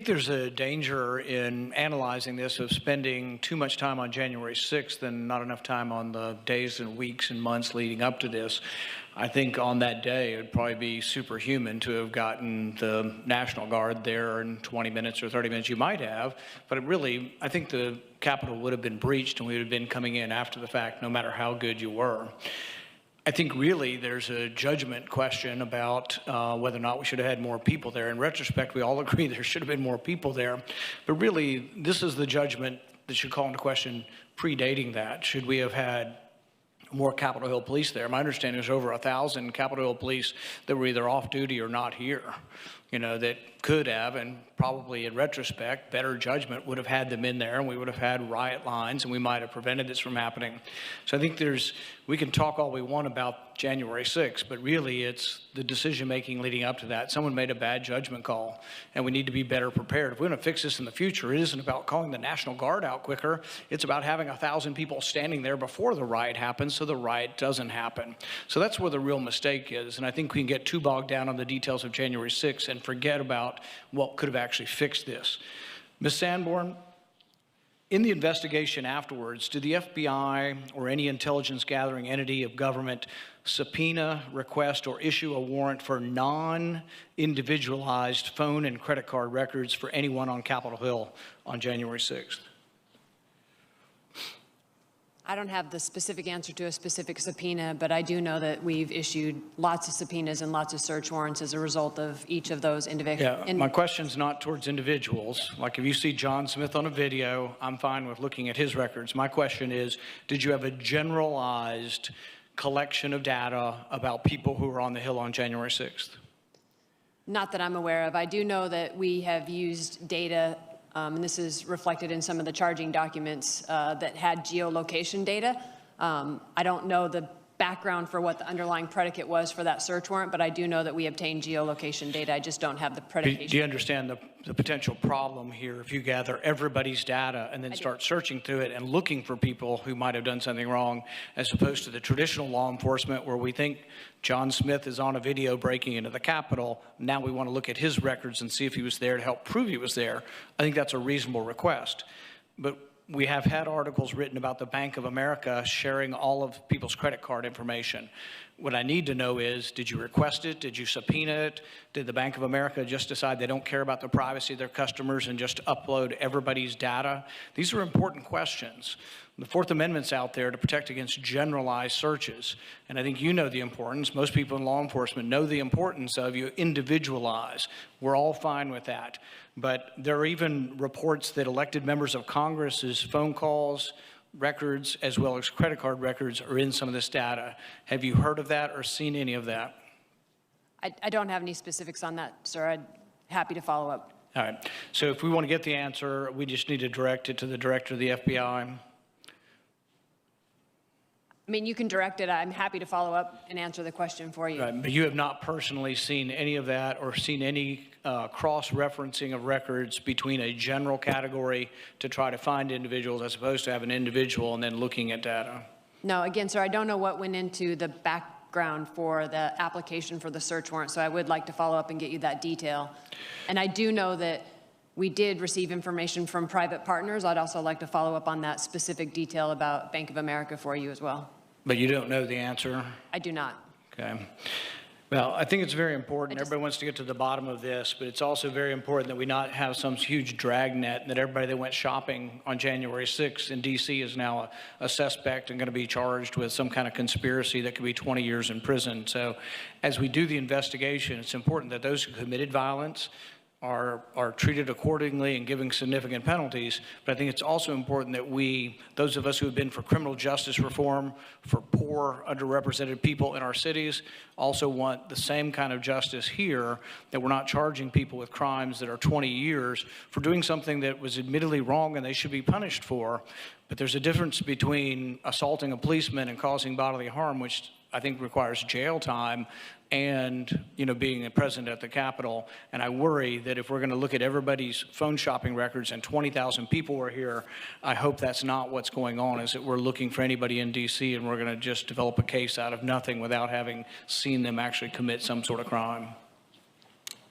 there's a danger in analyzing this of spending too much time on January 6th and not enough time on the days and weeks and months leading up to this. I think on that day, it would probably be superhuman to have gotten the National Guard there in 20 minutes or 30 minutes. You might have, but I think the Capitol would have been breached and we would have been coming in after the fact, no matter how good you were. I think really there's a judgment question about whether or not we should have had more people there. In retrospect, we all agree there should have been more people there. But really, this is the judgment that should call into question predating that. Should we have had more Capitol Hill police there? My understanding is over 1,000 Capitol Hill police that were either off duty or not here, that could have, and probably in retrospect, better judgment would have had them in there, and we would have had riot lines, and we might have prevented this from happening. So I think we can talk all we want about January 6th, but really it's the decision-making leading up to that. Someone made a bad judgment call, and we need to be better prepared. If we're going to fix this in the future, it isn't about calling the National Guard out quicker. It's about having 1,000 people standing there before the riot happens so the riot doesn't happen. So that's where the real mistake is, and I think we can get too bogged down on the details of January 6th and forget about what could have actually fixed this. Ms. Sanborn, in the investigation afterwards, did the FBI or any intelligence gathering entity of government subpoena, request, or issue a warrant for non-individualized phone and credit card records for anyone on Capitol Hill on January 6th? I don't have the specific answer to a specific subpoena, but I do know that we've issued lots of subpoenas and lots of search warrants as a result of each of those individuals. Yeah, my question's not towards individuals. Like if you see John Smith on a video, I'm fine with looking at his records. My question is, did you have a generalized collection of data about people who were on the Hill on January 6th? Not that I'm aware of. I do know that we have used data and this is reflected in some of the charging documents that had geolocation data. I don't know the background for what the underlying predicate was for that search warrant, but I do know that we obtained geolocation data. I just don't have the predication. Do you understand the potential problem here if you gather everybody's data and then start searching through it and looking for people who might have done something wrong, as opposed to the traditional law enforcement where we think John Smith is on a video breaking into the Capitol. Now we want to look at his records and see if he was there to help prove he was there. I think that's a reasonable request. But we have had articles written about the Bank of America sharing all of people's credit card information. What I need to know is, did you request it? Did you subpoena it? Did the Bank of America just decide they don't care about the privacy of their customers and just upload everybody's data? These are important questions. The Fourth Amendment's out there to protect against generalized searches. And I think you know the importance. Most people in law enforcement know the importance of you individualize. We're all fine with that. But there are even reports that elected members of Congress's phone calls, records, as well as credit card records are in some of this data. Have you heard of that or seen any of that? I don't have any specifics on that, sir. I'm happy to follow up. All right. So if we want to get the answer, we just need to direct it to the director of the FBI. I mean, you can direct it. I'm happy to follow up and answer the question for you. Right, but you have not personally seen any of that or seen any cross-referencing of records between a general category to try to find individuals as opposed to have an individual and then looking at data? No, again, sir, I don't know what went into the background for the application for the search warrant, so I would like to follow up and get you that detail. And I do know that we did receive information from private partners. I'd also like to follow up on that specific detail about Bank of America for you as well. But you don't know the answer? I do not. Okay. Well, I think it's very important. Everybody wants to get to the bottom of this, but it's also very important that we not have some huge dragnet and that everybody that went shopping on January 6th in D.C. is now a suspect and going to be charged with some kind of conspiracy that could be 20 years in prison. So as we do the investigation, it's important that those who committed violence are treated accordingly and given significant penalties. But I think it's also important that those of us who have been for criminal justice reform, for poor, underrepresented people in our cities, also want the same kind of justice here, that we're not charging people with crimes that are 20 years for doing something that was admittedly wrong and they should be punished for. But there's a difference between assaulting a policeman and causing bodily harm, which I think requires jail time, and being present at the Capitol. And I worry that if we're going to look at everybody's phone shopping records and 20,000 people were here, I hope that's not what's going on, is that we're looking for anybody in D.C. and we're going to just develop a case out of nothing without having seen them actually commit some sort of crime.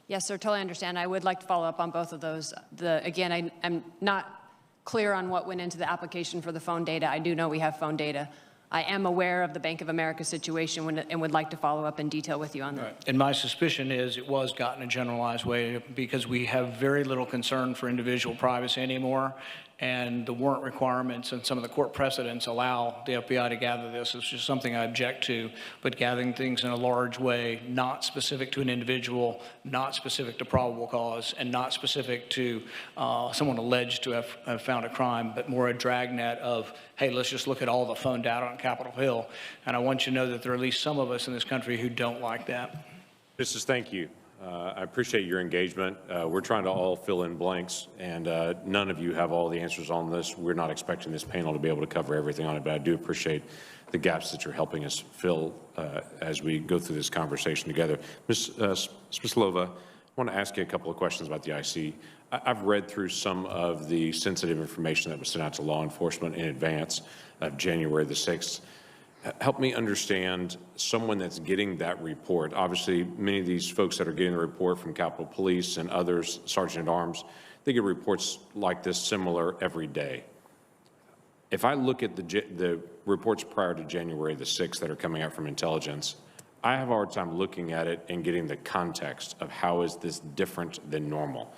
Yes, sir, totally understand. I would like to follow up on both of those. Again, I'm not clear on what went into the application for the phone data. I do know we have phone data. I am aware of the Bank of America situation and would like to follow up in detail with you on that. Right. And my suspicion is it was gotten in a generalized way because we have very little concern for individual privacy anymore, and the warrant requirements and some of the court precedents allow the FBI to gather this. It's just something I object to, but gathering things in a large way, not specific to an individual, not specific to probable cause, and not specific to someone alleged to have found a crime, but more a dragnet of, hey, let's just look at all the phone data on Capitol Hill. And I want you to know that there are at least some of us in this country who don't like that. Thank you. I appreciate your engagement. We're trying to all fill in blanks, and none of you have all the answers on this. We're not expecting this panel to be able to cover everything on it, but I do appreciate the gaps that you're helping us fill as we go through this conversation together. Ms. Smyslova, I want to ask you a couple of questions about the IC. I've read through some of the sensitive information that was sent out to law enforcement in advance of January the 6th. Help me understand someone that's getting that report. Obviously, many of these folks that are getting the report from Capitol Police and others, Sergeant-at-Arms, they get reports like this similar every day. If I look at the reports prior to January the 6th that are coming out from intelligence, I have a hard time looking at it and getting the context of how is this different than normal.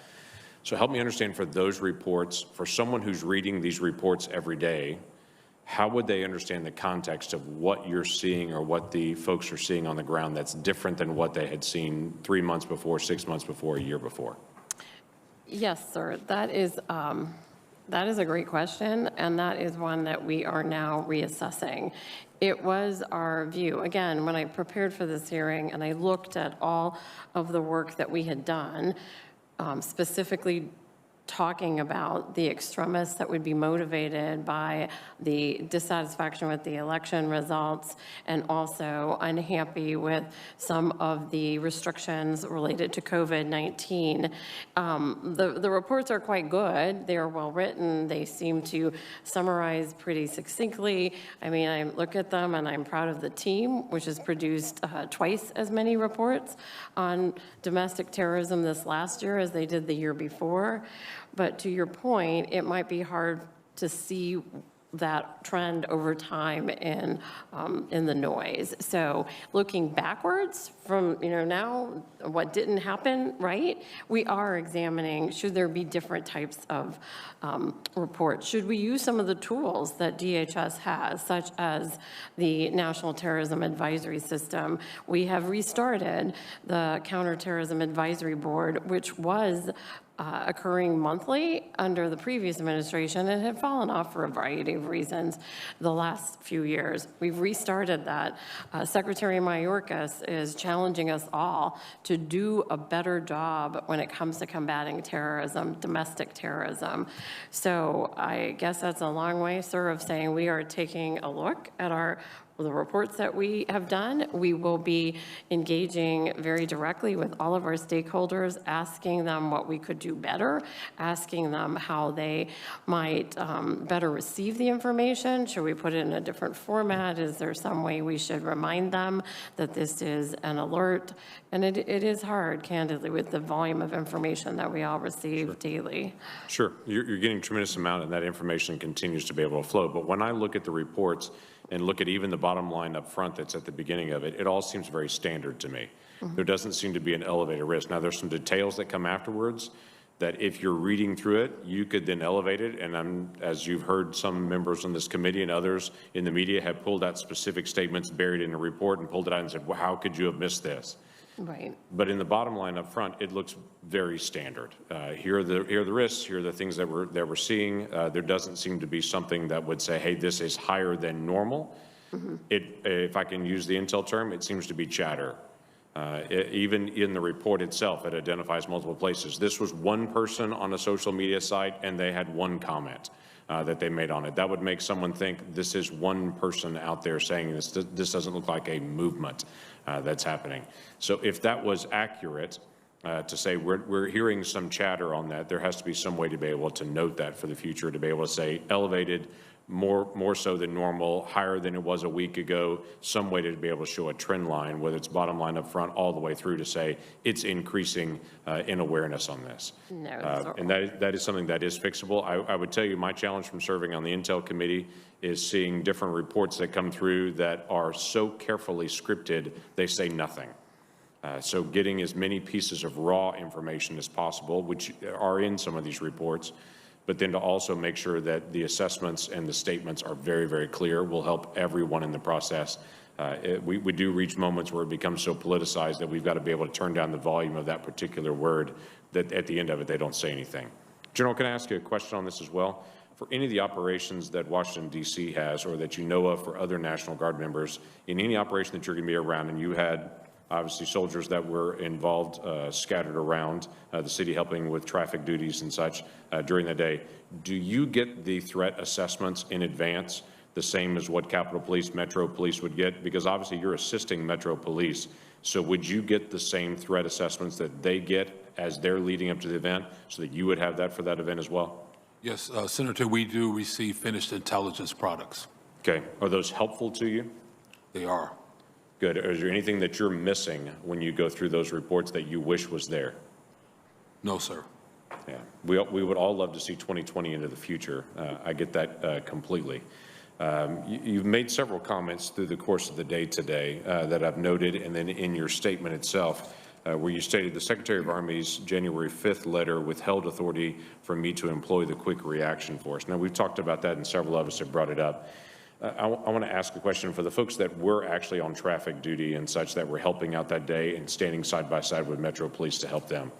So help me understand for those reports, for someone who's reading these reports every day, how would they understand the context of what you're seeing or what the folks are seeing on the ground that's different than what they had seen 3 months before, 6 months before, a year before? Yes, sir. That is a great question, and that is one that we are now reassessing. It was our view, again, when I prepared for this hearing and I looked at all of the work that we had done, specifically talking about the extremists that would be motivated by the dissatisfaction with the election results and also unhappy with some of the restrictions related to COVID-19. The reports are quite good. They are well written. They seem to summarize pretty succinctly. I mean, I look at them and I'm proud of the team, which has produced twice as many reports on domestic terrorism this last year as they did the year before. But to your point, it might be hard to see that trend over time in the noise. So looking backwards from, now what didn't happen, right? We are examining, should there be different types of reports? Should we use some of the tools that DHS has, such as the National Terrorism Advisory System? We have restarted the Counterterrorism Advisory Board, which was occurring monthly under the previous administration and had fallen off for a variety of reasons the last few years. We've restarted that. Secretary Mayorkas is challenging us all to do a better job when it comes to combating terrorism, domestic terrorism. So I guess that's a long way, sir, of saying we are taking a look at the reports that we have done. We will be engaging very directly with all of our stakeholders, asking them what we could do better, asking them how they might better receive the information. Should we put it in a different format? Is there some way we should remind them that this is an alert? And it is hard, candidly, with the volume of information that we all receive daily. Sure, you're getting a tremendous amount, and that information continues to be able to flow. But when I look at the reports and look at even the bottom line up front that's at the beginning of it, it all seems very standard to me. Mm-hmm. There doesn't seem to be an elevated risk. Now, there's some details that come afterwards that if you're reading through it, you could then elevate it. And as you've heard, some members on this committee and others in the media have pulled out specific statements buried in a report and pulled it out and said, well, how could you have missed this? Right. But in the bottom line up front, it looks very standard. Here are the risks. Here are the things that we're seeing. There doesn't seem to be something that would say, hey, this is higher than normal. Mm-hmm. If I can use the intel term, it seems to be chatter. Even in the report itself, it identifies multiple places. This was one person on a social media site, and they had one comment that they made on it. That would make someone think this is one person out there saying this. This doesn't look like a movement that's happening. So if that was accurate, to say we're hearing some chatter on that, there has to be some way to be able to note that for the future, to be able to say elevated, more so than normal, higher than it was a week ago, some way to be able to show a trend line, whether it's bottom line up front all the way through to say it's increasing in awareness on this. No, And that is something that is fixable. I would tell you my challenge from serving on the Intel Committee is seeing different reports that come through that are so carefully scripted, they say nothing. So getting as many pieces of raw information as possible, which are in some of these reports, but then to also make sure that the assessments and the statements are very, very clear will help everyone in the process. We do reach moments where it becomes so politicized that we've got to be able to turn down the volume of that particular word that at the end of it, they don't say anything. General, can I ask you a question on this as well? For any of the operations that Washington, D.C. has or that you know of for other National Guard members, in any operation that you're going to be around, and you had obviously soldiers that were involved, scattered around the city helping with traffic duties and such during the day. Do you get the threat assessments in advance, the same as what Capitol Police, Metro Police would get? Because obviously you're assisting Metro Police. So would you get the same threat assessments that they get as they're leading up to the event so that you would have that for that event as well? Yes, Senator, we do receive finished intelligence products. Okay. Are those helpful to you? They are. Good. Is there anything that you're missing when you go through those reports that you wish was there? No, sir. Yeah, we would all love to see 2020 into the future. I get that completely. You've made several comments through the course of the day today that I've noted, and then in your statement itself, where you stated the Secretary of Army's January 5th letter withheld authority for me to employ the quick reaction force. Now, we've talked about that, and several of us have brought it up. I want to ask a question for the folks that were actually on traffic duty and such that were helping out that day and standing side by side with Metro Police to help them.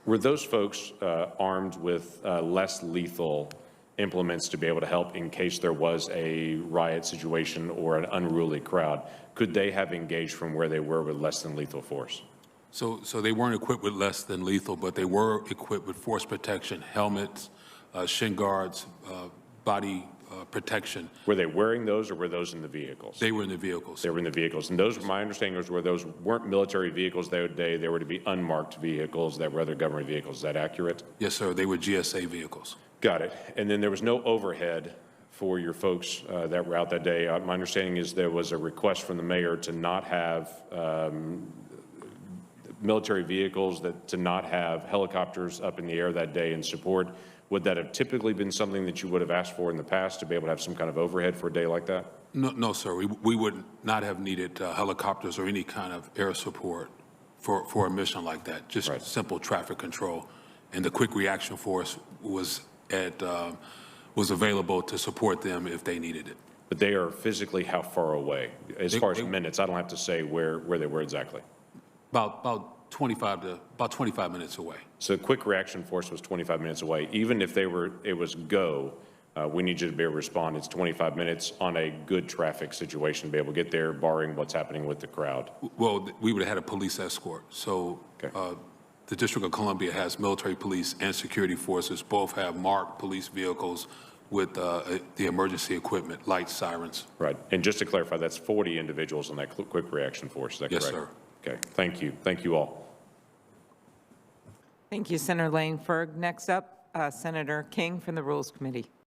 Were those folks armed with less lethal implements to be able to help in case there was a riot situation or an unruly crowd? Could they have engaged from where they were with less than lethal force? So they weren't equipped with less than lethal, but they were equipped with force protection, helmets, shin guards, body protection. Were they wearing those or were those in the vehicles? They were in the vehicles. They were in the vehicles. And those, my understanding was, where those weren't military vehicles that day, they were to be unmarked vehicles that were other government vehicles. Is that accurate? Yes, sir. They were GSA vehicles. Got it. And then there was no overhead for your folks that were out that day. My understanding is there was a request from the mayor to not have military vehicles, to not have helicopters up in the air that day in support. Would that have typically been something that you would have asked for in the past to be able to have some kind of overhead for a day like that? No, sir. We would not have needed helicopters or any kind of air support for a mission like that. Just Right. simple traffic control, and the quick reaction force was available to support them if they needed it. But they are physically how far away? As far as minutes, I don't have to say where they were exactly. About 25 minutes away. So the quick reaction force was 25 minutes away. Even if it was go, we need you to be able to respond. It's 25 minutes on a good traffic situation to be able to get there, barring what's happening with the crowd. Well, we would have had a police escort. So Okay. the District of Columbia has military police and security forces. Both have marked police vehicles with the emergency equipment, lights, sirens. Right. And just to clarify, that's 40 individuals on that quick reaction force. Is that correct? Yes, sir. Okay. Thank you. Thank you all. Thank you, Senator Langford. Next up, Senator King from the Rules Committee.